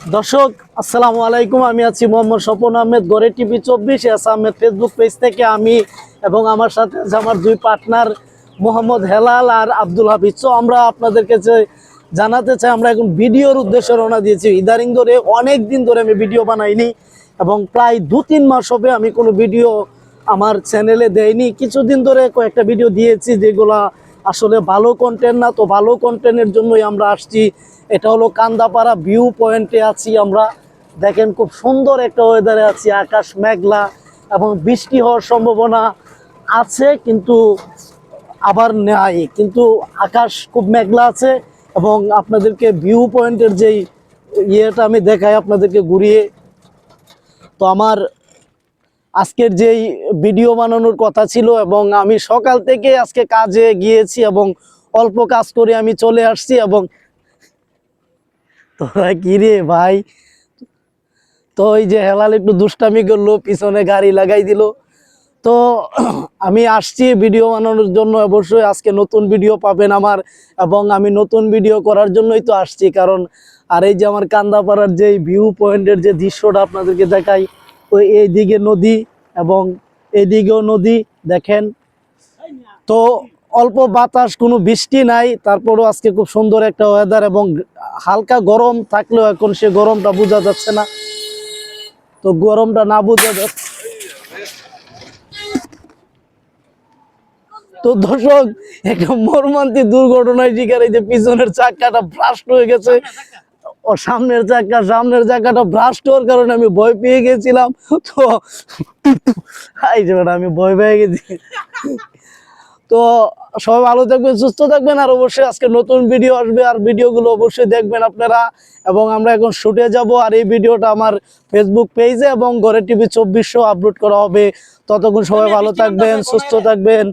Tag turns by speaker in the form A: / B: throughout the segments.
A: দর্শক আসসালামু আলাইকুম, আমি আছি মোহাম্মদ স্বপন আহমেদ, গড়ে TV 24 S Ahmed Facebook page থেকে। আমি এবং আমার সাথে আছে আমার দুই পার্টনার মোহাম্মদ হেলাল আর আব্দুল হাফিজ। তো আমরা আপনাদেরকে জানাতে চাই, আমরা এখন ভিডিওর উদ্দেশ্যে রওনা দিয়েছি। ইদারিং ধরে অনেক দিন ধরে আমি ভিডিও বানাইনি এবং প্রায় 2-3 মাস হবে আমি কোনো ভিডিও আমার চ্যানেলে দেয়নি। কিছুদিন ধরে কয়েকটা ভিডিও দিয়েছি যেগুলা আসলে ভালো কন্টেন্ট না। তো ভালো কন্টেন্টের জন্যই আমরা আসছি। এটা হলো কান্দাপাড়া ভিউ পয়েন্টে আছি আমরা। দেখেন খুব সুন্দর একটা ওয়েদারে আছি, আকাশ মেঘলা এবং বৃষ্টি হওয়ার সম্ভাবনা আছে কিন্তু আবার নাই, কিন্তু আকাশ খুব মেঘলা আছে। এবং আপনাদেরকে ভিউ পয়েন্টের যেই ইয়েটা আমি দেখাই আপনাদেরকে ঘুরিয়ে। তো আমার আজকের যেই ভিডিও বানানোর কথা ছিল এবং আমি সকাল থেকে আজকে কাজে গিয়েছি এবং অল্প কাজ করে আমি চলে আসছি। এবং তোরা কি রে ভাই, তো ওই যে হেলাল একটু দুষ্টামি করলো, পিছনে গাড়ি লাগাই দিল। তো আমি আসছি ভিডিও বানানোর জন্য। অবশ্যই আজকে নতুন ভিডিও পাবেন আমার, এবং আমি নতুন ভিডিও করার জন্যই তো আসছি। কারণ আর এই যে আমার কান্দাপাড়ার যে ভিউ পয়েন্টের যে দৃশ্যটা আপনাদেরকে দেখাই, ওই এইদিকে নদী এবং এইদিকেও নদী দেখেন। তো অল্প বাতাস, কোনো বৃষ্টি নাই, তারপরেও আজকে খুব সুন্দর একটা ওয়েদার এবং হালকা গরম থাকলেও এখন সে গরমটা বোঝা যাচ্ছে না। তো গরমটা না বোঝা যাচ্ছে। তো দর্শক, একটা মর্মান্তিক দুর্ঘটনায় শিকার, এই যে পিছনের চাকাটা ব্রাস্ট হয়ে গেছে। ও সামনের চাকাটা ব্রাস্ট হওয়ার কারণে আমি ভয় পেয়ে গেছিলাম। তো এই যে আমি ভয় পেয়ে গেছি। তো সবাই ভালো থাকবেন, সুস্থ থাকবেন, আর অবশ্যই আজকে নতুন ভিডিও আসবে, আর ভিডিওগুলো অবশ্যই দেখবেন আপনারা। এবং আমরা এখন শুটে যাব, আর এই ভিডিওটা আমার ফেসবুক পেজে এবং গড়ে টিভি 24 আপলোড করা হবে। ততক্ষণ সবাই ভালো থাকবেন, সুস্থ থাকবেন।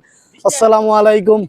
A: আসসালামু আলাইকুম।